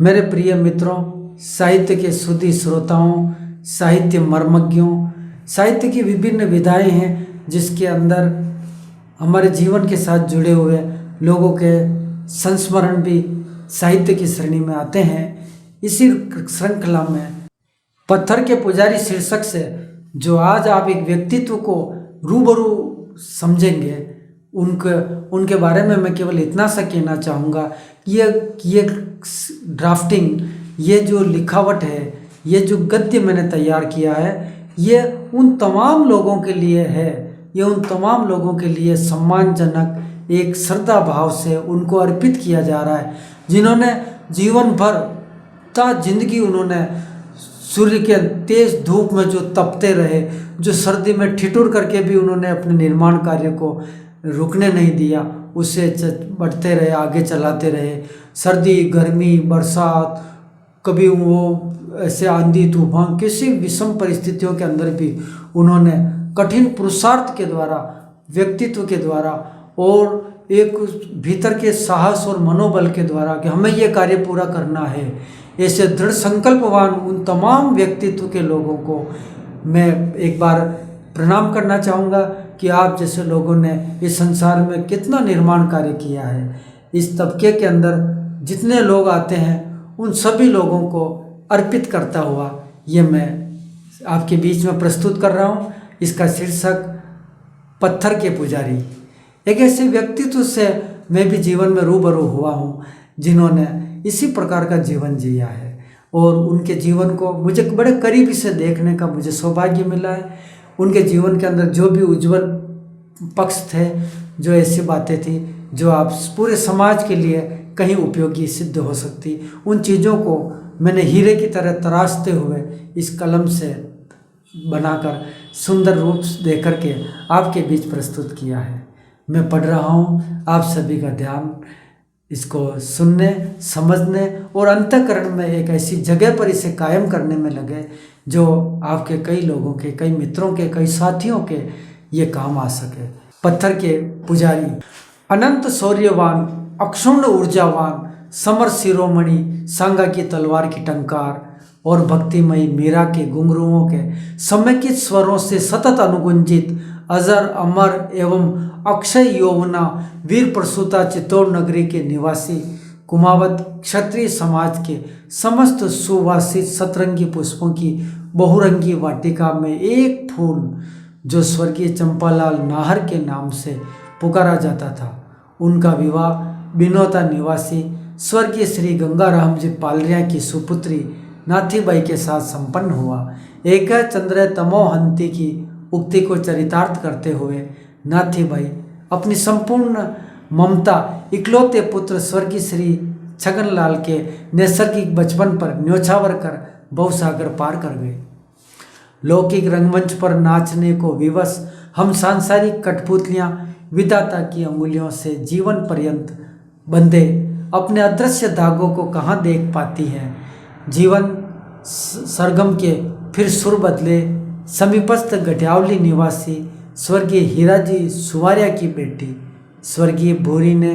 मेरे प्रिय मित्रों, साहित्य के सुधी श्रोताओं, साहित्य मर्मज्ञों, साहित्य की विभिन्न विधाएं हैं जिसके अंदर हमारे जीवन के साथ जुड़े हुए लोगों के संस्मरण भी साहित्य की श्रेणी में आते हैं। इसी श्रृंखला में पत्थर के पुजारी शीर्षक से जो आज आप एक व्यक्तित्व को रूबरू समझेंगे, उनके बारे में मैं केवल इतना सा कहना चाहूँगा कि ये ड्राफ्टिंग, ये जो लिखावट है, ये जो गद्य मैंने तैयार किया है, ये उन तमाम लोगों के लिए है, ये उन तमाम लोगों के लिए सम्मानजनक एक श्रद्धा भाव से उनको अर्पित किया जा रहा है, जिन्होंने जीवन भर जिंदगी उन्होंने सूर्य के तेज धूप में जो तपते रहे, जो सर्दी में ठिठुर करके भी उन्होंने अपने निर्माण कार्य को रुकने नहीं दिया, उसे बढ़ते रहे, आगे चलाते रहे। सर्दी, गर्मी, बरसात, कभी वो ऐसे आंधी तूफान, किसी विषम परिस्थितियों के अंदर भी उन्होंने कठिन पुरुषार्थ के द्वारा, व्यक्तित्व के द्वारा और एक भीतर के साहस और मनोबल के द्वारा कि हमें ये कार्य पूरा करना है, ऐसे दृढ़ संकल्पवान उन तमाम व्यक्तित्व के लोगों को मैं एक बार प्रणाम करना चाहूँगा कि आप जैसे लोगों ने इस संसार में कितना निर्माण कार्य किया है। इस तबके के अंदर जितने लोग आते हैं, उन सभी लोगों को अर्पित करता हुआ ये मैं आपके बीच में प्रस्तुत कर रहा हूँ। इसका शीर्षक पत्थर के पुजारी। एक ऐसे व्यक्तित्व से मैं भी जीवन में रूबरू हुआ हूँ जिन्होंने इसी प्रकार का जीवन जिया है और उनके जीवन को मुझे बड़े करीबी से देखने का मुझे सौभाग्य मिला है। उनके जीवन के अंदर जो भी उज्जवल पक्ष थे, जो ऐसी बातें थी जो आप पूरे समाज के लिए कहीं उपयोगी सिद्ध हो सकती, उन चीज़ों को मैंने हीरे की तरह तराशते हुए इस कलम से बनाकर सुंदर रूप दे करके आपके बीच प्रस्तुत किया है। मैं पढ़ रहा हूँ, आप सभी का ध्यान इसको सुनने, समझने और अंतःकरण में एक ऐसी जगह पर इसे कायम करने में लगे जो आपके कई लोगों के, कई मित्रों के, कई साथियों के ये काम आ सके। पत्थर के पुजारी। अनंत शौर्यवान, अक्षुण्ण ऊर्जावान, समर शिरोमणि, सांगा की तलवार की टंकार और भक्तिमयी मीरा के घुंघरुओं के समेकित स्वरों से सतत अनुगुंजित, अजर अमर एवं अक्षय यौवना, वीर प्रसूता चित्तौड़ नगरी के निवासी, कुमावत क्षत्रिय समाज के समस्त सुवासित सतरंगी पुष्पों की बहुरंगी वाटिका में एक फूल जो स्वर्गीय चंपालाल नाहर के नाम से पुकारा जाता था, उनका विवाह बिनौता निवासी स्वर्गीय श्री गंगाराम जी पालरिया की सुपुत्री नाथीबाई के साथ संपन्न हुआ। एक चंद्र तमोहंती की उक्ति को चरितार्थ करते हुए नाथीबाई अपनी संपूर्ण ममता इकलौते पुत्र स्वर्गीय श्री छगनलाल के नैसर्गिक बचपन पर न्योछावर कर बहुसागर पार कर गए। लौकिक रंगमंच पर नाचने को विवश हम सांसारिक कठपुतलियाँ विधाता की अंगुलियों से जीवन पर्यंत बंधे अपने अदृश्य धागों को कहाँ देख पाती हैं। जीवन सरगम के फिर सुर बदले समीपस्थ गठियावली निवासी स्वर्गीय हीराजी सुवारिया की बेटी स्वर्गीय भूरी ने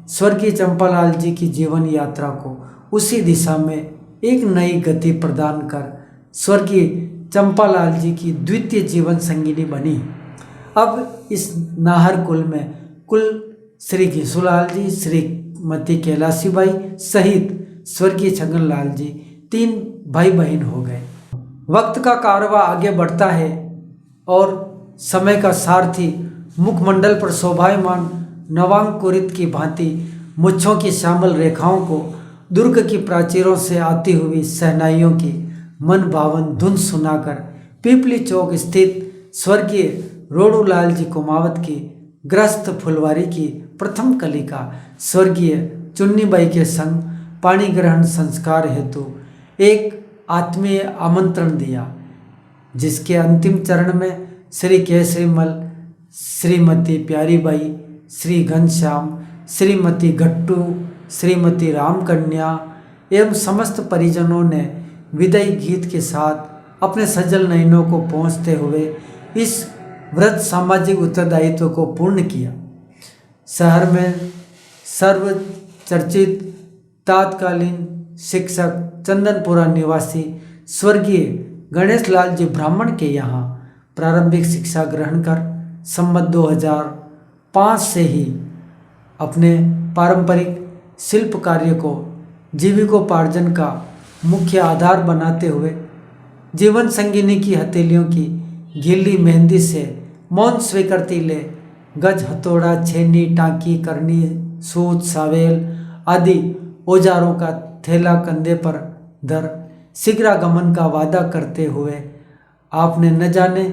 स्वर्गीय चंपालाल जी की जीवन यात्रा को उसी दिशा में एक नई गति प्रदान कर स्वर्गीय चंपालाल जी की द्वितीय जीवन संगिनी बनी। अब इस नाहर कुल में कुल श्री घिसूलाल जी, श्रीमती कैलासीबाई सहित स्वर्गीय छगनलाल जी 3 भाई बहन हो गए। वक्त का कारवां आगे बढ़ता है और समय का सारथी मुखमंडल पर शोभायमान नवांकुरित की भांति मुच्छों की श्यामल रेखाओं को दुर्ग की प्राचीरों से आती हुई सहनाइयों की मन भावन धुन सुनाकर पीपली चौक स्थित स्वर्गीय रोडूलाल जी कुमावत की ग्रस्त फुलवारी की प्रथम कलिका स्वर्गीय चुन्नीबाई के संग पाणी ग्रहण संस्कार हेतु एक आत्मीय आमंत्रण दिया, जिसके अंतिम चरण में श्री केसरीमल, श्रीमती प्यारीबाई, श्री घनश्याम, श्रीमती गट्टू, श्रीमती रामकन्या एवं समस्त परिजनों ने विदाई गीत के साथ अपने सजल नयनों को पहुँचते हुए इस व्रत सामाजिक उत्तरदायित्व को पूर्ण किया। शहर में सर्वचर्चित तात्कालीन शिक्षक चंदनपुरा निवासी स्वर्गीय गणेश लाल जी ब्राह्मण के यहाँ प्रारंभिक शिक्षा ग्रहण कर संवत 2005 से ही अपने पारंपरिक शिल्प कार्य को जीविकोपार्जन का मुख्य आधार बनाते हुए जीवन संगिनी की हथेलियों की गीली मेहंदी से मौन स्वीकृति ले गज हथौड़ा छेनी टांकी करनी सूत सावेल आदि औजारों का थैला कंधे पर धर शीघ्रागमन का वादा करते हुए आपने न जाने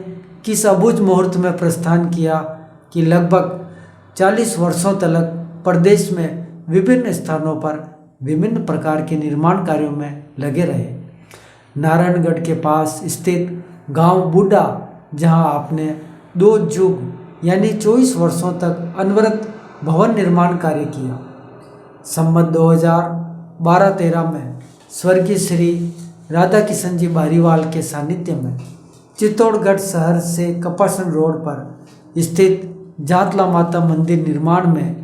किस अबूझ मुहूर्त में प्रस्थान किया कि लगभग 40 वर्षों तक प्रदेश में विभिन्न स्थानों पर विभिन्न प्रकार के निर्माण कार्यों में लगे रहे। नारायणगढ़ के पास स्थित गांव बूढ़ा, जहां आपने 2 युग यानी 24 वर्षों तक अनवरत भवन निर्माण कार्य किया। संवत 2012-13 में स्वर्गीय श्री राधा किशन जी बारीवाल के सानिध्य में चित्तौड़गढ़ शहर से कपासन रोड पर स्थित जातला माता मंदिर निर्माण में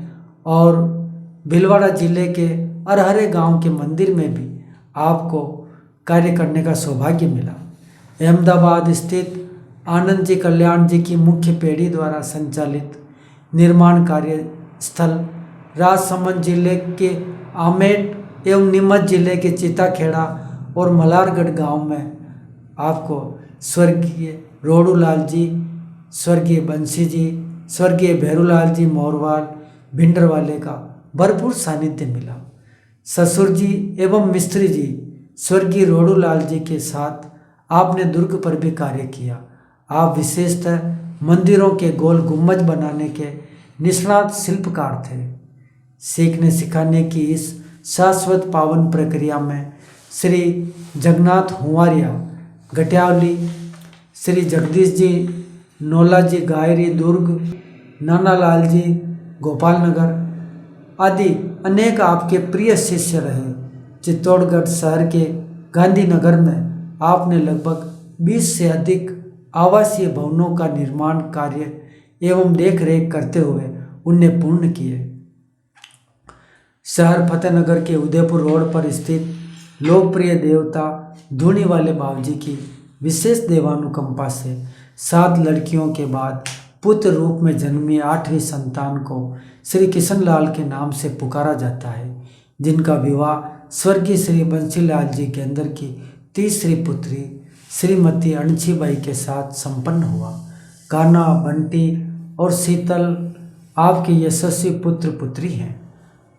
और भीलवाड़ा जिले के अरहरे गांव के मंदिर में भी आपको कार्य करने का सौभाग्य मिला। अहमदाबाद स्थित आनंद जी कल्याण जी की मुख्य पीढ़ी द्वारा संचालित निर्माण कार्य स्थल राजसमंद जिले के आमेट एवं नीमच जिले के चिताखेड़ा और मलारगढ़ गांव में आपको स्वर्गीय रोडूलाल जी, स्वर्गीय बंसी जी, स्वर्गीय भैरूलाल जी मोरवाल भिंडरवाले का भरपूर सानिध्य मिला। ससुर जी एवं मिस्त्री जी स्वर्गीय रोडूलाल जी के साथ आपने दुर्ग पर भी कार्य किया। आप विशेषतः मंदिरों के गोल गुम्बज बनाने के निष्णात शिल्पकार थे। सीखने सिखाने की इस शाश्वत पावन प्रक्रिया में श्री जगन्नाथ हुआरिया गटियावली, श्री जगदीश जी नोला जी गायरी दुर्ग, नानालाल जी गोपालनगर आदि अनेक आपके प्रिय शिष्य रहे। चित्तौड़गढ़ शहर के गांधीनगर में आपने लगभग 20 से अधिक आवासीय भवनों का निर्माण कार्य एवं देखरेख करते हुए उन्हें पूर्ण किए। शहर फतेहनगर के उदयपुर रोड पर स्थित लोकप्रिय देवता धूनी वाले बाबूजी की विशेष देवानुकंपा से 7 लड़कियों के बाद पुत्र रूप में जन्मी 8वीं संतान को श्री किशन लाल के नाम से पुकारा जाता है, जिनका विवाह स्वर्गीय श्री बंसीलाल जी के अंदर की तीसरी पुत्री श्रीमती अणछीबाई के साथ संपन्न हुआ। कान्हा, बंटी और शीतल आपके यशस्वी पुत्र पुत्री हैं।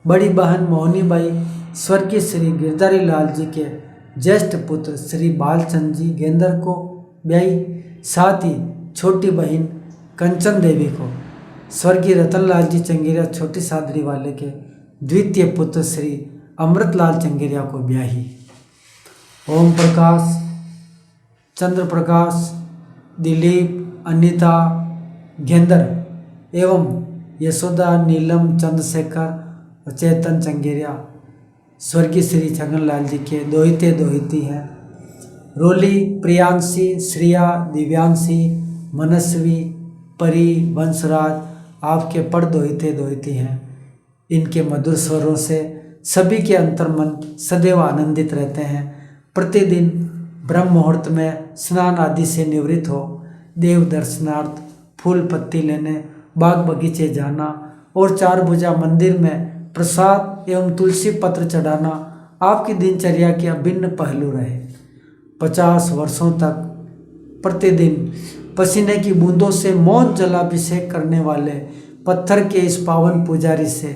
बड़ी बहन मोहनीबाई स्वर्गीय श्री गिरधारी लाल जी के ज्येष्ठ पुत्र श्री बालचंद जी गेंदर को ब्याई, साथ ही छोटी बहन कंचन देवी को स्वर्गीय रतनलाल जी चंगेरिया छोटी सादरी वाले के द्वितीय पुत्र श्री अमृतलाल चंगेरिया को ब्याही। ओम प्रकाश, चंद्र प्रकाश, दिलीप, अनीता गेंदर एवं यशोदा, नीलम, चंद्रशेखर और चेतन चंगेरिया स्वर्गीय श्री छगनलाल जी के दोहिते दोहिती हैं। रोली, प्रियांशी, श्रिया, दिव्यांशी, मनस्वी, परी, वंशराज आपके पड़ दोहिते दोहिती हैं। इनके मधुर स्वरों से सभी के अंतर्मन सदैव आनंदित रहते हैं। प्रतिदिन ब्रह्म मुहूर्त में स्नान आदि से निवृत्त हो देव दर्शनार्थ फूल पत्ती लेने बाग बगीचे जाना और 4 भुजा मंदिर में प्रसाद एवं तुलसी पत्र चढ़ाना आपकी दिनचर्या के अभिन्न पहलू रहे। 50 वर्षों तक प्रतिदिन पसीने की बूंदों से मौन जलाभिषेक करने वाले पत्थर के इस पावन पुजारी से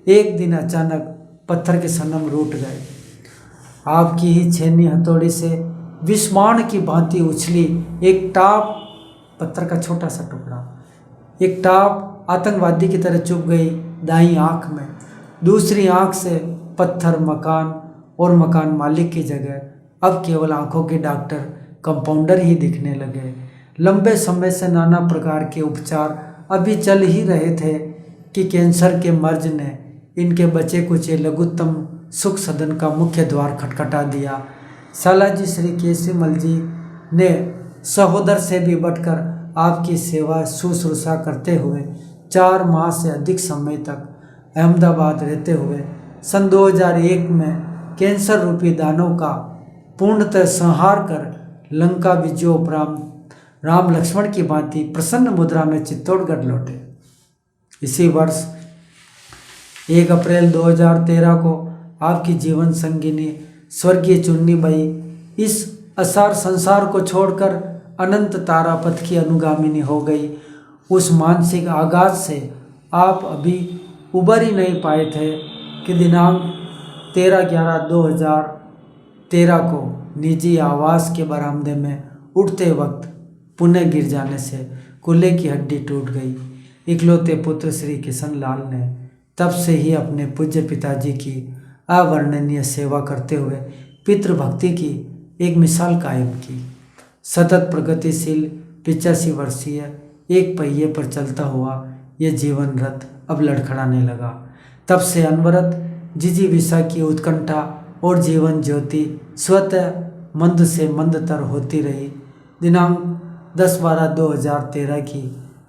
एक दिन अचानक पत्थर के सनम रूठ गए। आपकी ही छेनी हथौड़ी से विस्माण की भांति उछली एक टाप, पत्थर का छोटा सा टुकड़ा, एक टाप आतंकवादी की तरह चुभ गई दाईं आंख में। दूसरी आंख से पत्थर मकान और मकान मालिक की जगह अब केवल आंखों के डॉक्टर कंपाउंडर ही दिखने लगे। लंबे समय से नाना प्रकार के उपचार अभी चल ही रहे थे कि कैंसर के मर्ज ने इनके बचे कुचे लघुत्तम सुख सदन का मुख्य द्वार खटखटा दिया। सालाजी श्री केसरीमल जी ने सहोदर से भी बढ़कर आपकी सेवा शुश्रूषा करते हुए 4 माह से अधिक समय तक अहमदाबाद रहते हुए सन 2001 में कैंसर रूपी दानव का पूर्णतः संहार कर लंका विजयोपरांत राम लक्ष्मण की भांति प्रसन्न मुद्रा में चित्तौड़गढ़ लौटे। इसी वर्ष 1 अप्रैल 2013 को आपकी जीवन संगिनी स्वर्गीय चुन्नीबाई इस असार संसार को छोड़कर अनंत तारापथ की अनुगामिनी हो गई। उस मानसिक आघात से आप अभी उबर ही नहीं पाए थे कि दिनांक 13/11/2013 को निजी आवास के बरामदे में उठते वक्त पुनः गिर जाने से कूल्हे की हड्डी टूट गई। इकलौते पुत्र श्री किशन लाल ने तब से ही अपने पूज्य पिताजी की अवर्णनीय सेवा करते हुए पितृभक्ति की एक मिसाल कायम की। सतत प्रगतिशील 85 वर्षीय एक पहिए पर चलता हुआ यह जीवन रथ अब लड़खड़ाने लगा। तब से अनवरत जिजीविषा की उत्कंठा और जीवन ज्योति स्वतः मंद से मंदतर होती रही। दिनांक 10/12/2013 की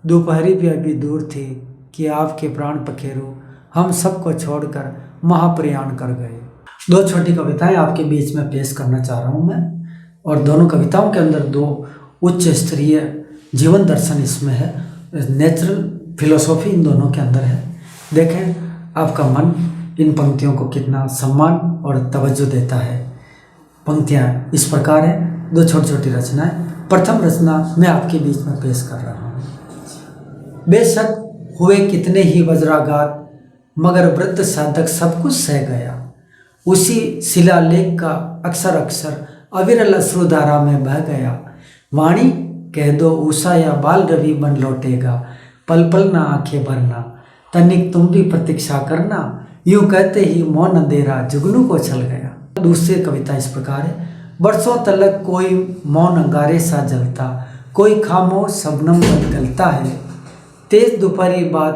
दोपहरी भी अभी दूर थी कि आपके प्राण पखेरु हम सबको छोड़कर महाप्रयाण कर गए। 2 छोटी कविताएं आपके बीच में पेश करना चाह रहा हूं मैं, और दोनों कविताओं के अंदर 2 उच्च स्तरीय जीवन दर्शन इसमें है, नेचुरल फिलोसॉफी इन दोनों के अंदर है। देखें आपका मन इन पंक्तियों को कितना सम्मान और तवज्जो देता है। पंक्तियाँ इस प्रकार हैं, 2 छोटी छोटी रचनाएं। प्रथम रचना मैं आपके बीच में पेश कर रहा हूँ। बेशक हुए कितने ही वज्राघात, मगर वृद्ध साधक सब कुछ सह गया। उसी शिलालेख का अक्षर अक्षर अविरल अश्रुधारा में बह गया। वाणी कह दो उषा या बाल रवि बन लौटेगा, पल पल ना आंखें भरना, तनिक तुम भी प्रतीक्षा करना, यूं कहते ही मौन अंधेरा जुगनू को छल गया। दूसरी कविता इस प्रकार है। बरसों तलक कोई मौन अंगारे सा जलता, कोई खामोश शबनम बन गलता है। तेज दोपहरी बाद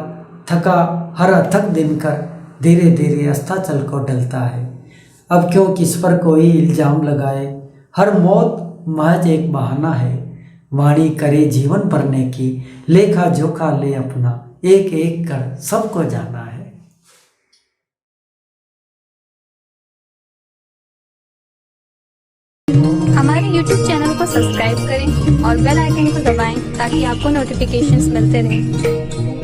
थका हर अथक दिन कर, धीरे धीरे अस्ताचल को डलता है। अब क्यों किस पर कोई इल्जाम लगाए, हर मौत महज एक बहाना है। वाणी करे जीवन भरने की, लेखा जोखा ले अपना, एक एक कर सबको जाना है। हमारे YouTube चैनल को सब्सक्राइब करें और बेल आइकन को दबाएं ताकि आपको नोटिफिकेशंस मिलते रहें।